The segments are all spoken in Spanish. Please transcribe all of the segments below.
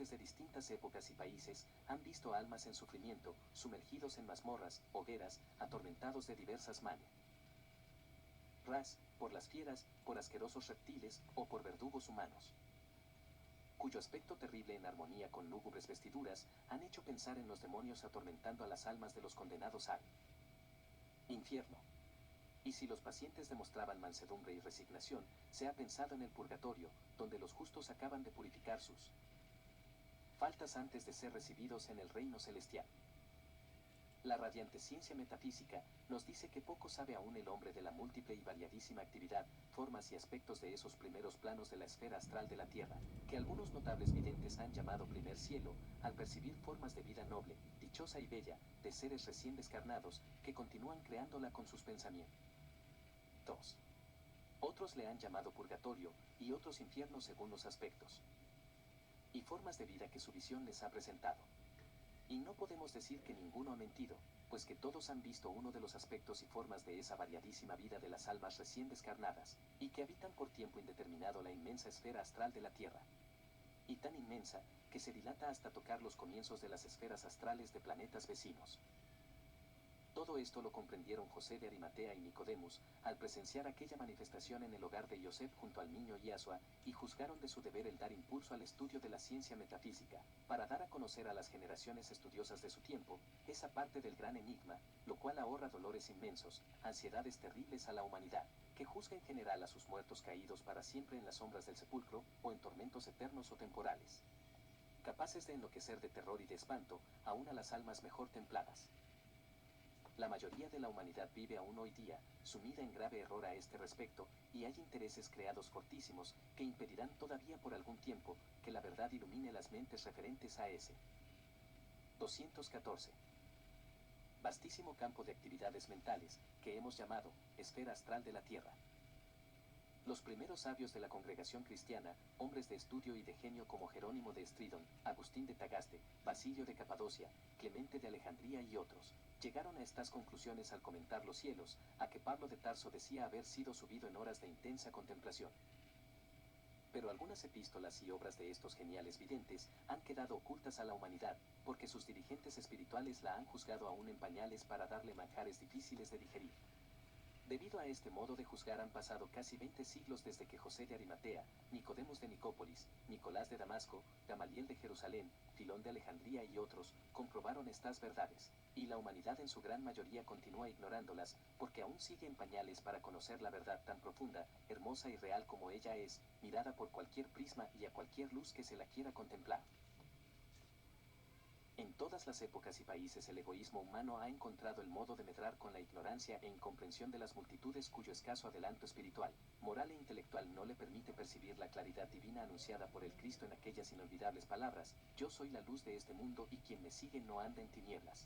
hombres de distintas épocas y países han visto almas en sufrimiento, sumergidos en mazmorras, hogueras, atormentados de diversas maneras, por las fieras, por asquerosos reptiles o por verdugos humanos, cuyo aspecto terrible en armonía con lúgubres vestiduras han hecho pensar en los demonios atormentando a las almas de los condenados al infierno. Y si los pacientes demostraban mansedumbre y resignación, se ha pensado en el purgatorio, donde los justos acaban de purificar sus faltas antes de ser recibidos en el reino celestial. La radiante ciencia metafísica nos dice que poco sabe aún el hombre de la múltiple y variadísima actividad, formas y aspectos de esos primeros planos de la esfera astral de la Tierra, que algunos notables videntes han llamado primer cielo, al percibir formas de vida noble, dichosa y bella, de seres recién descarnados, que continúan creándola con sus pensamientos. Otros le han llamado purgatorio, y otros infierno según los aspectos y formas de vida que su visión les ha presentado. Y no podemos decir que ninguno ha mentido, pues que todos han visto uno de los aspectos y formas de esa variadísima vida de las almas recién descarnadas, y que habitan por tiempo indeterminado la inmensa esfera astral de la Tierra. Y tan inmensa, que se dilata hasta tocar los comienzos de las esferas astrales de planetas vecinos. Todo esto lo comprendieron José de Arimatea y Nicodemus, al presenciar aquella manifestación en el hogar de Yosef junto al niño Yahshua, y juzgaron de su deber el dar impulso al estudio de la ciencia metafísica, para dar a conocer a las generaciones estudiosas de su tiempo, esa parte del gran enigma, lo cual ahorra dolores inmensos, ansiedades terribles a la humanidad, que juzga en general a sus muertos caídos para siempre en las sombras del sepulcro, o en tormentos eternos o temporales, capaces de enloquecer de terror y de espanto, aún a las almas mejor templadas. La mayoría de la humanidad vive aún hoy día, sumida en grave error a este respecto, y hay intereses creados fortísimos, que impedirán todavía por algún tiempo, que la verdad ilumine las mentes referentes a ese 214. Vastísimo campo de actividades mentales, que hemos llamado, esfera astral de la Tierra. Los primeros sabios de la congregación cristiana, hombres de estudio y de genio como Jerónimo de Estridón, Agustín de Tagaste, Basilio de Capadocia, Clemente de Alejandría y otros, llegaron a estas conclusiones al comentar los cielos, a que Pablo de Tarso decía haber sido subido en horas de intensa contemplación. Pero algunas epístolas y obras de estos geniales videntes han quedado ocultas a la humanidad, porque sus dirigentes espirituales la han juzgado aún en pañales para darle manjares difíciles de digerir. Debido a este modo de juzgar han pasado casi 20 siglos desde que José de Arimatea, Nicodemus de Nicópolis, Nicolás de Damasco, Gamaliel de Jerusalén, Filón de Alejandría y otros, comprobaron estas verdades, y la humanidad en su gran mayoría continúa ignorándolas, porque aún sigue en pañales para conocer la verdad tan profunda, hermosa y real como ella es, mirada por cualquier prisma y a cualquier luz que se la quiera contemplar. En todas las épocas y países el egoísmo humano ha encontrado el modo de medrar con la ignorancia e incomprensión de las multitudes cuyo escaso adelanto espiritual, moral e intelectual no le permite percibir la claridad divina anunciada por el Cristo en aquellas inolvidables palabras: yo soy la luz de este mundo y quien me sigue no anda en tinieblas.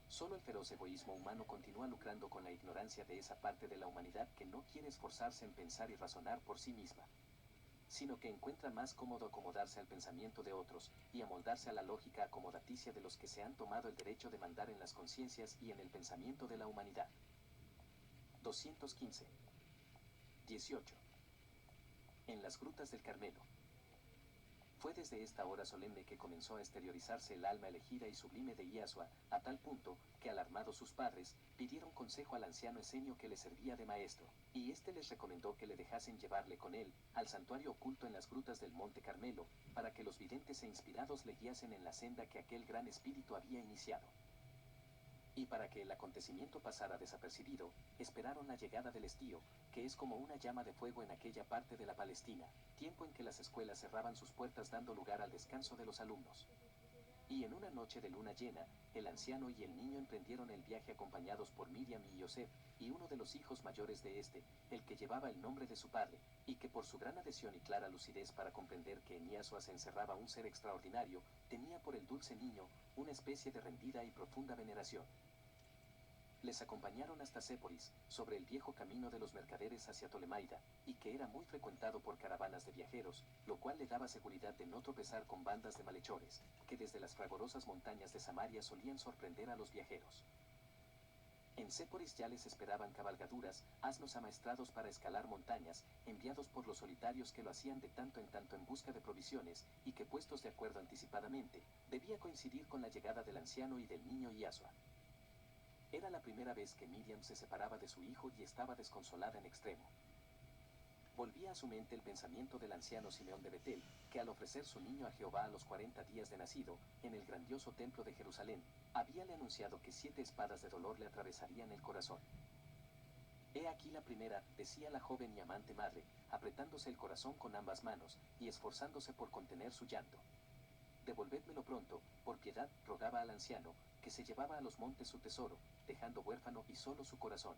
Solo el feroz egoísmo humano continúa lucrando con la ignorancia de esa parte de la humanidad que no quiere esforzarse en pensar y razonar por sí misma, sino que encuentra más cómodo acomodarse al pensamiento de otros, y amoldarse a la lógica acomodaticia de los que se han tomado el derecho de mandar en las conciencias y en el pensamiento de la humanidad. 215. 18. En las grutas del Carmelo. Fue desde esta hora solemne que comenzó a exteriorizarse el alma elegida y sublime de Yahshua, a tal punto, que alarmados sus padres, pidieron consejo al anciano Esenio que le servía de maestro, y éste les recomendó que le dejasen llevarle con él, al santuario oculto en las grutas del Monte Carmelo, para que los videntes e inspirados le guiasen en la senda que aquel gran espíritu había iniciado. Y para que el acontecimiento pasara desapercibido, esperaron la llegada del estío, que es como una llama de fuego en aquella parte de la Palestina, tiempo en que las escuelas cerraban sus puertas dando lugar al descanso de los alumnos. Y en una noche de luna llena, el anciano y el niño emprendieron el viaje acompañados por Miriam y Yosef, y uno de los hijos mayores de este, el que llevaba el nombre de su padre, y que por su gran adhesión y clara lucidez para comprender que en Yahshua se encerraba un ser extraordinario, tenía por el dulce niño una especie de rendida y profunda veneración. Les acompañaron hasta Séporis, sobre el viejo camino de los mercaderes hacia Tolemaida, y que era muy frecuentado por caravanas de viajeros, lo cual le daba seguridad de no tropezar con bandas de malhechores, que desde las fragorosas montañas de Samaria solían sorprender a los viajeros. En Séporis ya les esperaban cabalgaduras, asnos amaestrados para escalar montañas, enviados por los solitarios que lo hacían de tanto en tanto en busca de provisiones, y que puestos de acuerdo anticipadamente, debía coincidir con la llegada del anciano y del niño Iasua. Era la primera vez que Miriam se separaba de su hijo y estaba desconsolada en extremo. Volvía a su mente el pensamiento del anciano Simeón de Betel, que al ofrecer su niño a Jehová a los 40 días de nacido, en el grandioso templo de Jerusalén, habíale anunciado que 7 espadas de dolor le atravesarían el corazón. He aquí la primera, decía la joven y amante madre, apretándose el corazón con ambas manos, y esforzándose por contener su llanto. Devolvédmelo pronto, por piedad, rogaba al anciano, que se llevaba a los montes su tesoro, dejando huérfano y solo su corazón.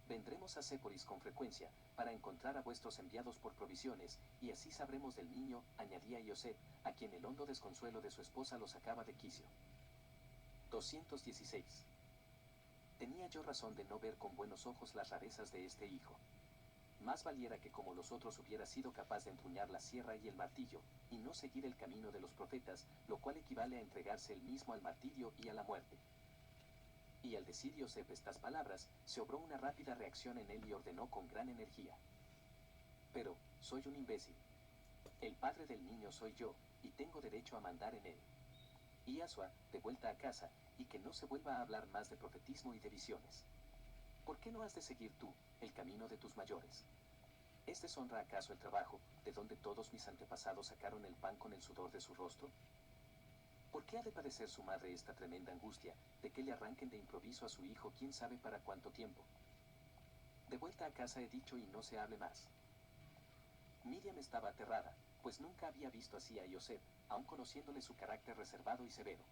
Vendremos a Séporis con frecuencia, para encontrar a vuestros enviados por provisiones, y así sabremos del niño, añadía Iosef, a quien el hondo desconsuelo de su esposa lo sacaba de quicio. 216. Tenía yo razón de no ver con buenos ojos las rarezas de este hijo. Más valiera que como los otros hubiera sido capaz de empuñar la sierra y el martillo, y no seguir el camino de los profetas, lo cual equivale a entregarse él mismo al martirio y a la muerte. Y al decir Iosef estas palabras, se obró una rápida reacción en él y ordenó con gran energía: pero, soy un imbécil. El padre del niño soy yo, y tengo derecho a mandar en él. Iasua, de vuelta a casa, y que no se vuelva a hablar más de profetismo y de visiones. ¿Por qué no has de seguir tú el camino de tus mayores? ¿Es deshonra acaso el trabajo, de donde todos mis antepasados sacaron el pan con el sudor de su rostro? ¿Por qué ha de padecer su madre esta tremenda angustia, de que le arranquen de improviso a su hijo quién sabe para cuánto tiempo? De vuelta a casa he dicho y no se hable más. Miriam estaba aterrada, pues nunca había visto así a Iosef, aun conociéndole su carácter reservado y severo.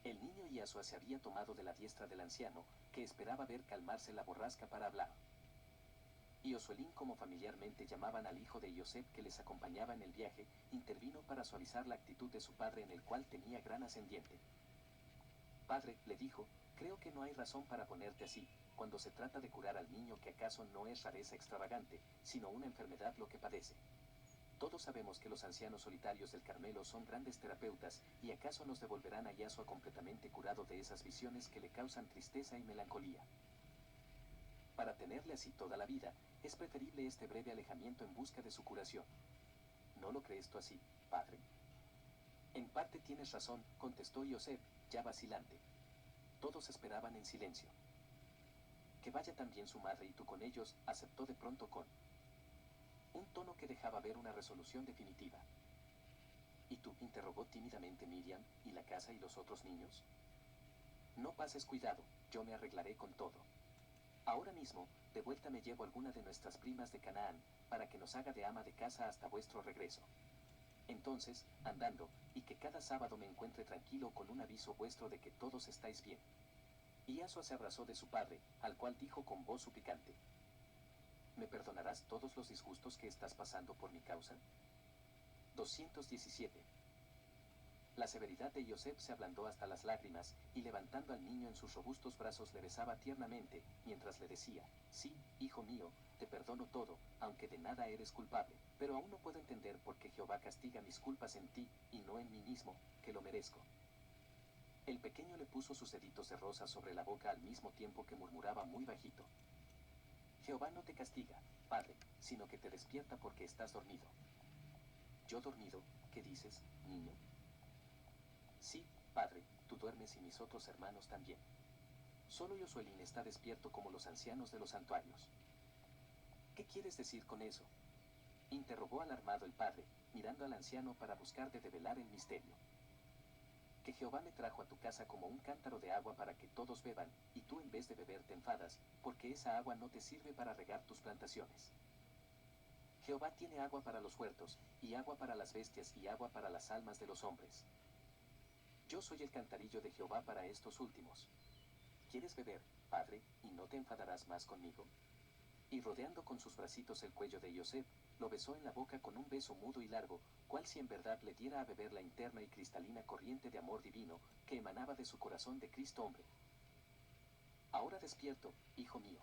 El niño Iasua se había tomado de la diestra del anciano, que esperaba ver calmarse la borrasca para hablar. Iosuelín, como familiarmente llamaban al hijo de Iosef que les acompañaba en el viaje, intervino para suavizar la actitud de su padre, en el cual tenía gran ascendiente. Padre, le dijo, creo que no hay razón para ponerte así, cuando se trata de curar al niño, que acaso no es rareza extravagante, sino una enfermedad lo que padece. Todos sabemos que los ancianos solitarios del Carmelo son grandes terapeutas, y acaso nos devolverán a Iasua completamente curado de esas visiones que le causan tristeza y melancolía. Para tenerle así toda la vida, es preferible este breve alejamiento en busca de su curación. ¿No lo crees tú así, padre? En parte tienes razón, contestó Iosef, ya vacilante. Todos esperaban en silencio. Que vaya también su madre y tú con ellos, aceptó de pronto con un tono que dejaba ver una resolución definitiva. ¿Y tú?, interrogó tímidamente Miriam, ¿y la casa y los otros niños? No pases cuidado, yo me arreglaré con todo. Ahora mismo, de vuelta me llevo alguna de nuestras primas de Canaán, para que nos haga de ama de casa hasta vuestro regreso. Entonces, andando, y que cada sábado me encuentre tranquilo con un aviso vuestro de que todos estáis bien. Iasua se abrazó de su padre, al cual dijo con voz suplicante: ¿me perdonarás todos los disgustos que estás pasando por mi causa? 217. La severidad de Iosef se ablandó hasta las lágrimas, y levantando al niño en sus robustos brazos le besaba tiernamente, mientras le decía: sí, hijo mío, te perdono todo, aunque de nada eres culpable, pero aún no puedo entender por qué Jehová castiga mis culpas en ti, y no en mí mismo, que lo merezco. El pequeño le puso sus deditos de rosa sobre la boca al mismo tiempo que murmuraba muy bajito: Jehová no te castiga, padre, sino que te despierta porque estás dormido. ¿Yo dormido? ¿Qué dices, niño? Sí, padre, tú duermes y mis otros hermanos también. Solo Iosuelín está despierto como los ancianos de los santuarios. ¿Qué quieres decir con eso?, interrogó alarmado el padre, mirando al anciano para buscar de develar el misterio. Que Jehová me trajo a tu casa como un cántaro de agua para que todos beban, y tú en vez de beber te enfadas, porque esa agua no te sirve para regar tus plantaciones. Jehová tiene agua para los huertos, y agua para las bestias, y agua para las almas de los hombres. Yo soy el cantarillo de Jehová para estos últimos. ¿Quieres beber, padre, y no te enfadarás más conmigo? Y rodeando con sus bracitos el cuello de Iosef, lo besó en la boca con un beso mudo y largo, cual si en verdad le diera a beber la interna y cristalina corriente de amor divino, que emanaba de su corazón de Cristo hombre. Ahora despierto, hijo mío,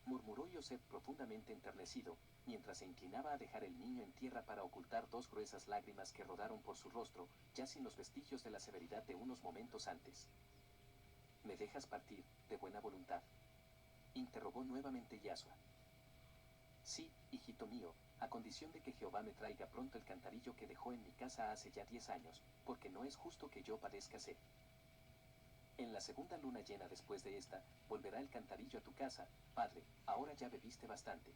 murmuró Iosef profundamente enternecido, mientras se inclinaba a dejar el niño en tierra para ocultar 2 gruesas lágrimas que rodaron por su rostro, ya sin los vestigios de la severidad de unos momentos antes. ¿Me dejas partir, de buena voluntad?, interrogó nuevamente Yashua. Sí, hijito mío, a condición de que Jehová me traiga pronto el cantarillo que dejó en mi casa hace ya 10 años, porque no es justo que yo padezca sed. En la segunda luna llena después de esta, volverá el cantarillo a tu casa, padre, ahora ya bebiste bastante.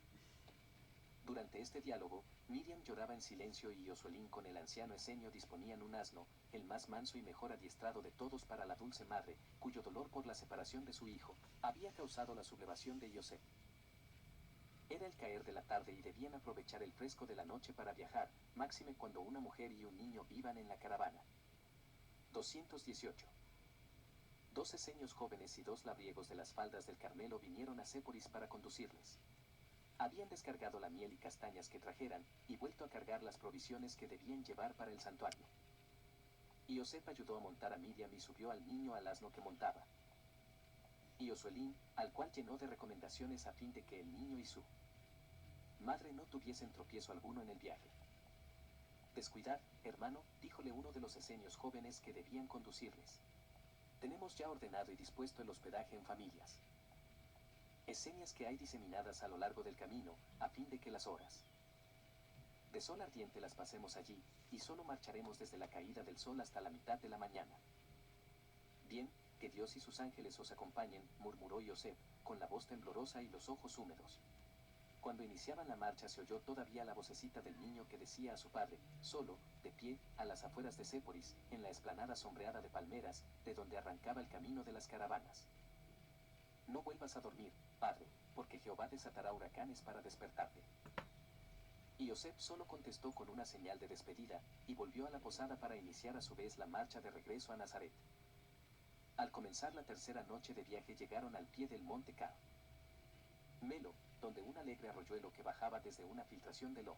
Durante este diálogo, Miriam lloraba en silencio y Yosuelín con el anciano Esenio disponían un asno, el más manso y mejor adiestrado de todos para la dulce madre, cuyo dolor por la separación de su hijo, había causado la sublevación de Yosef. Era el caer de la tarde y debían aprovechar el fresco de la noche para viajar, máxime cuando una mujer y un niño vivan en la caravana. 218. 2 eseños jóvenes y 2 labriegos de las faldas del Carmelo vinieron a Séporis para conducirles. Habían descargado la miel y castañas que trajeran, y vuelto a cargar las provisiones que debían llevar para el santuario. Y Yosef ayudó a montar a Miriam y subió al niño al asno que montaba. Y Yosuelín, al cual llenó de recomendaciones a fin de que el niño y su madre no tuviesen tropiezo alguno en el viaje. Descuidad, hermano, díjole uno de los eseños jóvenes que debían conducirles. Tenemos ya ordenado y dispuesto el hospedaje en familias. Eseñas que hay diseminadas a lo largo del camino, a fin de que las horas de sol ardiente las pasemos allí, y solo marcharemos desde la caída del sol hasta la mitad de la mañana. Bien, que Dios y sus ángeles os acompañen, murmuró Yosef, con la voz temblorosa y los ojos húmedos. Cuando iniciaban la marcha se oyó todavía la vocecita del niño que decía a su padre, solo, de pie, a las afueras de Séporis, en la explanada sombreada de palmeras, de donde arrancaba el camino de las caravanas. No vuelvas a dormir, padre, porque Jehová desatará huracanes para despertarte. Y Yosef solo contestó con una señal de despedida, y volvió a la posada para iniciar a su vez la marcha de regreso a Nazaret. Al comenzar la tercera noche de viaje llegaron al pie del monte Carmelo, donde un alegre arroyuelo que bajaba desde una filtración de lo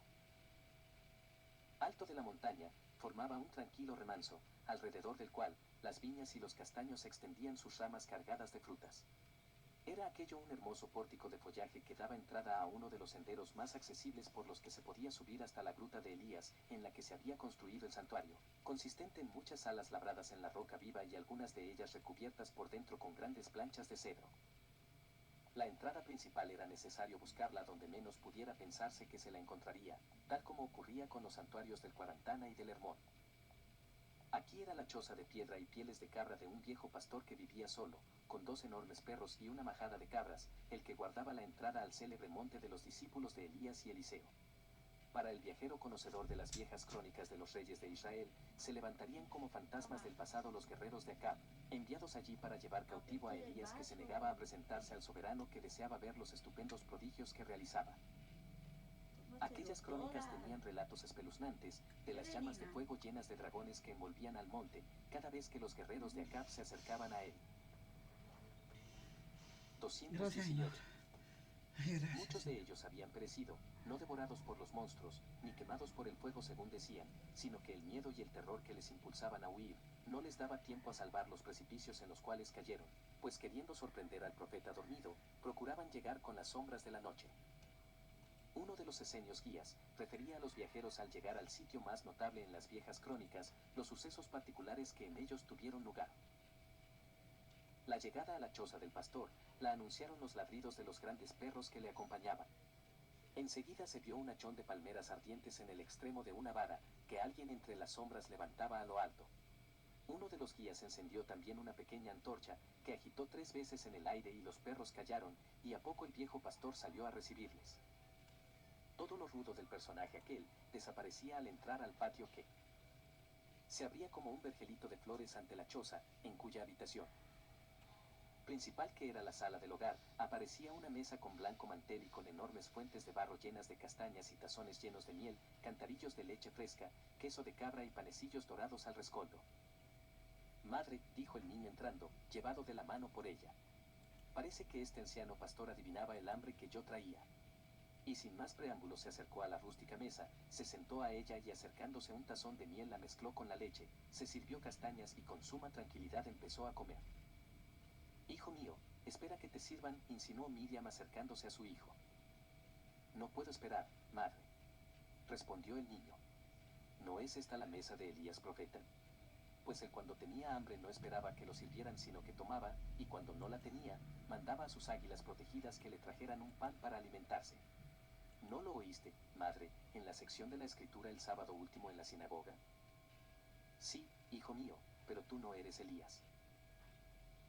alto de la montaña, formaba un tranquilo remanso, alrededor del cual, las viñas y los castaños extendían sus ramas cargadas de frutas. Era aquello un hermoso pórtico de follaje que daba entrada a uno de los senderos más accesibles por los que se podía subir hasta la gruta de Elías, en la que se había construido el santuario, consistente en muchas salas labradas en la roca viva y algunas de ellas recubiertas por dentro con grandes planchas de cedro. La entrada principal era necesario buscarla donde menos pudiera pensarse que se la encontraría, tal como ocurría con los santuarios del Cuarantana y del Hermón. Aquí era la choza de piedra y pieles de cabra de un viejo pastor que vivía solo, con 2 enormes perros y una majada de cabras, el que guardaba la entrada al célebre monte de los discípulos de Elías y Eliseo. Para el viajero conocedor de las viejas crónicas de los reyes de Israel, se levantarían como fantasmas del pasado los guerreros de Acab, enviados allí para llevar cautivo a Elías que se negaba a presentarse al soberano que deseaba ver los estupendos prodigios que realizaba. Aquellas crónicas tenían relatos espeluznantes, de las llamas de fuego llenas de dragones que envolvían al monte, cada vez que los guerreros de Acab se acercaban a él. 219. Muchos de ellos habían perecido, no devorados por los monstruos, ni quemados por el fuego según decían, sino que el miedo y el terror que les impulsaban a huir, no les daba tiempo a salvar los precipicios en los cuales cayeron, pues queriendo sorprender al profeta dormido, procuraban llegar con las sombras de la noche. Uno de los esenios guías refería a los viajeros al llegar al sitio más notable en las viejas crónicas, los sucesos particulares que en ellos tuvieron lugar. La llegada a la choza del pastor la anunciaron los ladridos de los grandes perros que le acompañaban. Enseguida se vio un hachón de palmeras ardientes en el extremo de una vara, que alguien entre las sombras levantaba a lo alto. Uno de los guías encendió también una pequeña antorcha, que agitó 3 veces en el aire y los perros callaron, y a poco el viejo pastor salió a recibirles. Todo lo rudo del personaje aquel desaparecía al entrar al patio que se abría como un vergelito de flores ante la choza, en cuya habitación principal, que era la sala del hogar, aparecía una mesa con blanco mantel y con enormes fuentes de barro llenas de castañas y tazones llenos de miel, cantarillos de leche fresca, queso de cabra y panecillos dorados al rescoldo. Madre, dijo el niño entrando, llevado de la mano por ella. Parece que este anciano pastor adivinaba el hambre que yo traía. Y sin más preámbulos se acercó a la rústica mesa, se sentó a ella y acercándose un tazón de miel la mezcló con la leche, se sirvió castañas y con suma tranquilidad empezó a comer. Hijo mío, espera que te sirvan, insinuó Miriam acercándose a su hijo. No puedo esperar, madre, respondió el niño. ¿No es esta la mesa de Elías profeta? pues él cuando tenía hambre no esperaba que lo sirvieran sino que tomaba, y cuando no la tenía, mandaba a sus águilas protegidas que le trajeran un pan para alimentarse. ¿No lo oíste, madre, en la sección de la escritura el sábado último en la sinagoga? Sí, hijo mío, pero tú no eres Elías.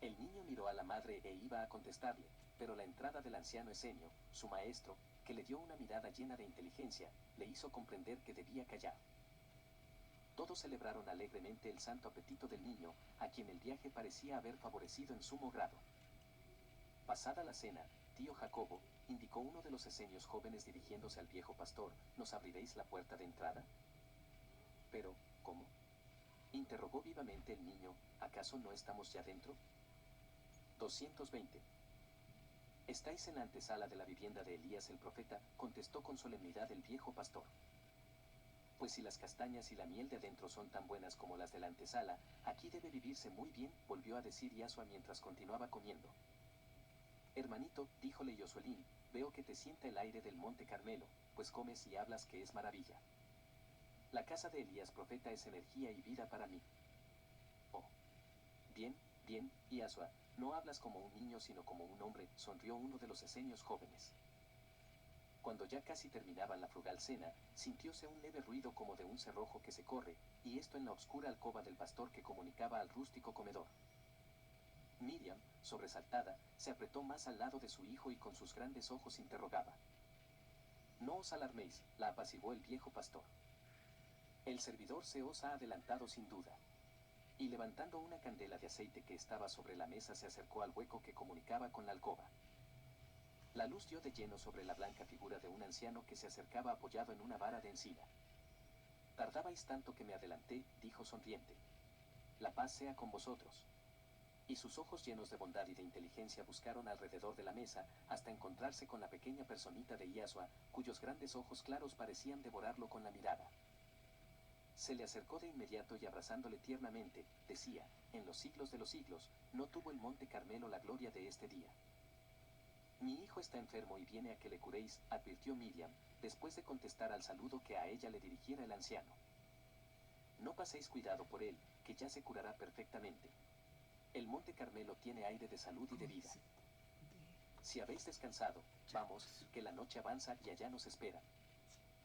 El niño miró a la madre e iba a contestarle, pero la entrada del anciano Esenio, su maestro, que le dio una mirada llena de inteligencia, le hizo comprender que debía callar. Todos celebraron alegremente el santo apetito del niño, a quien el viaje parecía haber favorecido en sumo grado. Pasada la cena, tío Jacobo, indicó uno de los esenios jóvenes dirigiéndose al viejo pastor, ¿nos abriréis la puerta de entrada? Pero, ¿cómo? Interrogó vivamente el niño, ¿acaso no estamos ya dentro? 220. Estáis en la antesala de la vivienda de Elías el profeta, contestó con solemnidad el viejo pastor. Pues si las castañas y la miel de adentro son tan buenas como las de la antesala, aquí debe vivirse muy bien, volvió a decir Yasua mientras continuaba comiendo. Hermanito, díjole Yosuelín, veo que te sienta el aire del monte Carmelo, pues comes y hablas que es maravilla. La casa de Elías profeta es energía y vida para mí. Oh. Bien, bien, Yasua, no hablas como un niño sino como un hombre, sonrió uno de los esenios jóvenes. Cuando ya casi terminaban la frugal cena, sintióse un leve ruido como de un cerrojo que se corre, y esto en la oscura alcoba del pastor que comunicaba al rústico comedor. Miriam, sobresaltada, se apretó más al lado de su hijo y con sus grandes ojos interrogaba. No os alarméis, la apaciguó el viejo pastor. El servidor se os ha adelantado sin duda. Y levantando una candela de aceite que estaba sobre la mesa se acercó al hueco que comunicaba con la alcoba. La luz dio de lleno sobre la blanca figura de un anciano que se acercaba apoyado en una vara de encina. Tardabais tanto que me adelanté, dijo sonriente. La paz sea con vosotros. Y sus ojos llenos de bondad y de inteligencia buscaron alrededor de la mesa hasta encontrarse con la pequeña personita de Yasua, cuyos grandes ojos claros parecían devorarlo con la mirada. Se le acercó de inmediato y abrazándole tiernamente, decía, en los siglos de los siglos, no tuvo el monte Carmelo la gloria de este día. Mi hijo está enfermo y viene a que le curéis, advirtió Miriam, después de contestar al saludo que a ella le dirigiera el anciano. No paséis cuidado por él, que ya se curará perfectamente. El monte Carmelo tiene aire de salud y de vida. Si habéis descansado, vamos, que la noche avanza y allá nos espera.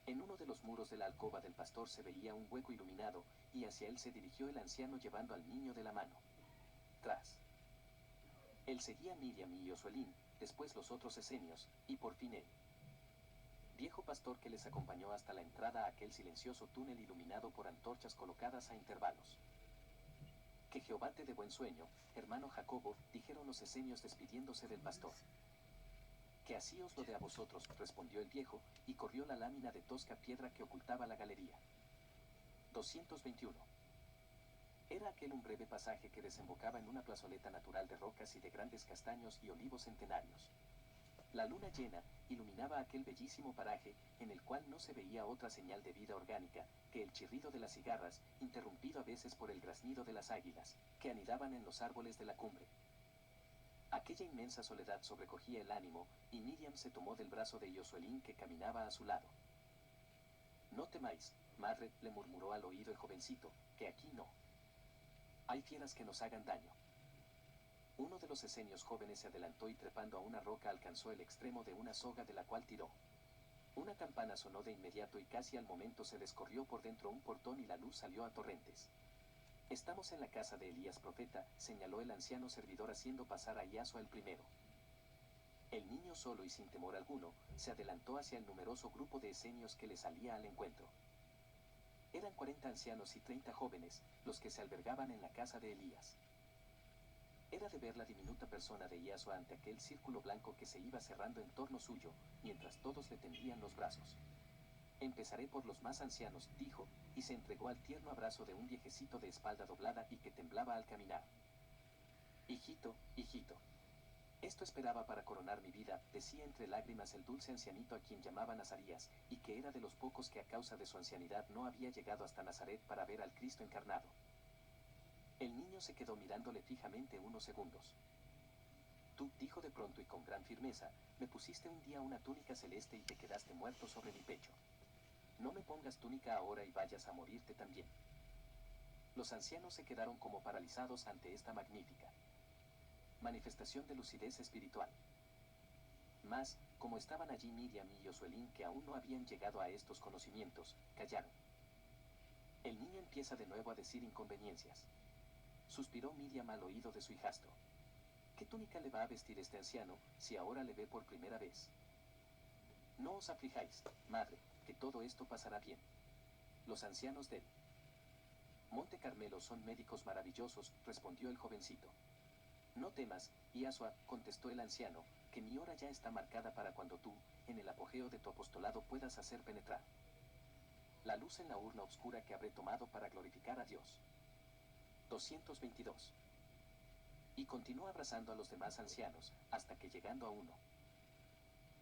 En uno de los muros de la alcoba del pastor se veía un hueco iluminado, y hacia él se dirigió el anciano llevando al niño de la mano. Tras. Él seguía a Miriam y Yosuelín, después los otros esenios, y por fin él. Viejo pastor que les acompañó hasta la entrada a aquel silencioso túnel iluminado por antorchas colocadas a intervalos. Que Jehová te dé buen sueño, hermano Jacobo, dijeron los esenios despidiéndose del pastor. Que así os lo dé a vosotros, respondió el viejo, y corrió la lámina de tosca piedra que ocultaba la galería. 221. Era aquel un breve pasaje que desembocaba en una plazoleta natural de rocas y de grandes castaños y olivos centenarios. La luna llena iluminaba aquel bellísimo paraje, en el cual no se veía otra señal de vida orgánica que el chirrido de las cigarras, interrumpido a veces por el graznido de las águilas, que anidaban en los árboles de la cumbre. Aquella inmensa soledad sobrecogía el ánimo, y Miriam se tomó del brazo de Yosuelín que caminaba a su lado. No temáis, madre, le murmuró al oído el jovencito, que aquí no. Hay fieras que nos hagan daño. Uno de los esenios jóvenes se adelantó y trepando a una roca alcanzó el extremo de una soga de la cual tiró. Una campana sonó de inmediato y casi al momento se descorrió por dentro un portón y la luz salió a torrentes. Estamos en la casa de Elías profeta, señaló el anciano servidor haciendo pasar a Yasua el primero. El niño solo y sin temor alguno, se adelantó hacia el numeroso grupo de esenios que le salía al encuentro. Eran 40 ancianos y 30 jóvenes, los que se albergaban en la casa de Elías. Era de ver la diminuta persona de Yasua ante aquel círculo blanco que se iba cerrando en torno suyo, mientras todos le tendían los brazos. Empezaré por los más ancianos, dijo, y se entregó al tierno abrazo de un viejecito de espalda doblada y que temblaba al caminar. Hijito, hijito. Esto esperaba para coronar mi vida, decía entre lágrimas el dulce ancianito a quien llamaban Azarías, y que era de los pocos que a causa de su ancianidad no había llegado hasta Nazaret para ver al Cristo encarnado. El niño se quedó mirándole fijamente unos segundos. Tú, dijo de pronto y con gran firmeza, me pusiste un día una túnica celeste y te quedaste muerto sobre mi pecho. No me pongas túnica ahora y vayas a morirte también. Los ancianos se quedaron como paralizados ante esta magnífica manifestación de lucidez espiritual. Mas, como estaban allí Miriam y Josuelín, que aún no habían llegado a estos conocimientos, callaron. El niño empieza de nuevo a decir inconveniencias. Suspiró Miriam al oído de su hijastro. ¿Qué túnica le va a vestir este anciano, si ahora le ve por primera vez? No os aflijáis, madre, que todo esto pasará bien. Los ancianos del Monte Carmelo son médicos maravillosos, respondió el jovencito. No temas, Iasua, contestó el anciano, que mi hora ya está marcada para cuando tú, en el apogeo de tu apostolado, puedas hacer penetrar la luz en la urna oscura que habré tomado para glorificar a Dios. 222. Y continuó abrazando a los demás ancianos, hasta que llegando a uno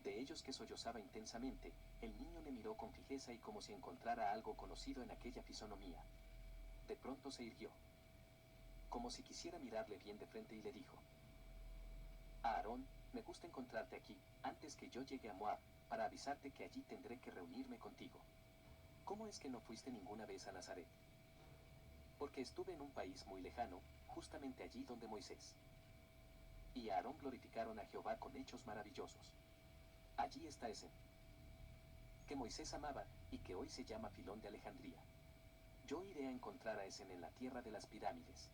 de ellos que sollozaba intensamente, el niño le miró con fijeza y como si encontrara algo conocido en aquella fisonomía. De pronto se irguió, como si quisiera mirarle bien de frente, y le dijo: Aarón, me gusta encontrarte aquí, antes que yo llegue a Moab, para avisarte que allí tendré que reunirme contigo. ¿Cómo es que no fuiste ninguna vez a Nazaret? Porque estuve en un país muy lejano, justamente allí donde Moisés y Aarón glorificaron a Jehová con hechos maravillosos. Allí está ese que Moisés amaba, y que hoy se llama Filón de Alejandría. Yo iré a encontrar a ese en la tierra de las pirámides.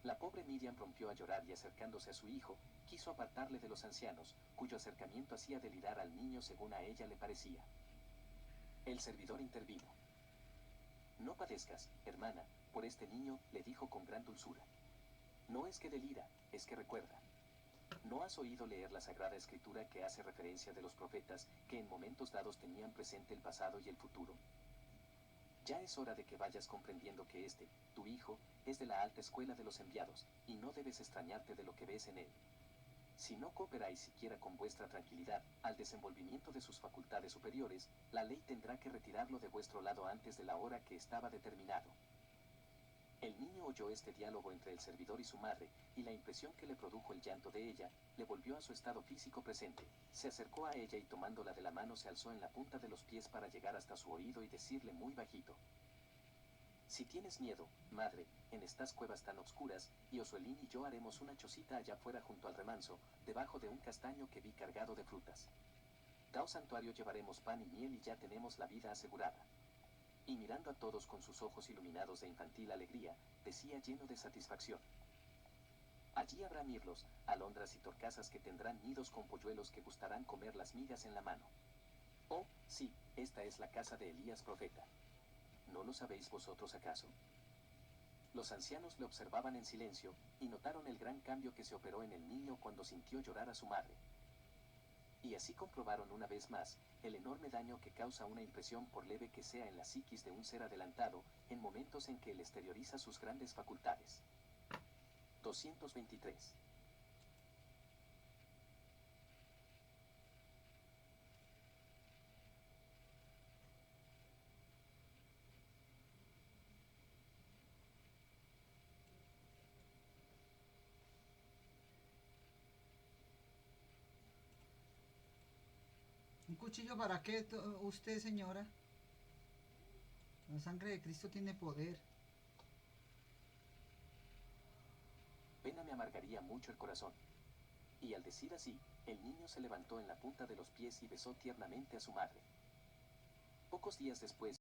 La pobre Miriam rompió a llorar y, acercándose a su hijo, quiso apartarle de los ancianos, cuyo acercamiento hacía delirar al niño según a ella le parecía. El servidor intervino. No padezcas, hermana, por este niño, le dijo con gran dulzura. No es que delira, es que recuerda. ¿No has oído leer la Sagrada Escritura que hace referencia de los profetas que en momentos dados tenían presente el pasado y el futuro? Ya es hora de que vayas comprendiendo que este, tu hijo, es de la alta escuela de los enviados, y no debes extrañarte de lo que ves en él. Si no cooperáis siquiera con vuestra tranquilidad al desenvolvimiento de sus facultades superiores, la ley tendrá que retirarlo de vuestro lado antes de la hora que estaba determinado. El niño oyó este diálogo entre el servidor y su madre, y la impresión que le produjo el llanto de ella, le volvió a su estado físico presente. Se acercó a ella y tomándola de la mano se alzó en la punta de los pies para llegar hasta su oído y decirle muy bajito: Si tienes miedo, madre, en estas cuevas tan oscuras, Josuelín y yo haremos una chocita allá afuera junto al remanso, debajo de un castaño que vi cargado de frutas. Dao santuario llevaremos pan y miel y ya tenemos la vida asegurada. Y mirando a todos con sus ojos iluminados de infantil alegría, decía lleno de satisfacción: Allí habrá mirlos, alondras y torcasas que tendrán nidos con polluelos que gustarán comer las migas en la mano. Oh, sí, esta es la casa de Elías profeta. ¿No lo sabéis vosotros acaso? Los ancianos le observaban en silencio, y notaron el gran cambio que se operó en el niño cuando sintió llorar a su madre. Y así comprobaron una vez más el enorme daño que causa una impresión, por leve que sea, en la psiquis de un ser adelantado, en momentos en que él exterioriza sus grandes facultades. 223. ¿Un cuchillo para qué usted, señora? La sangre de Cristo tiene poder. Pena me amargaría mucho el corazón. Y al decir así, el niño se levantó en la punta de los pies y besó tiernamente a su madre. Pocos días después,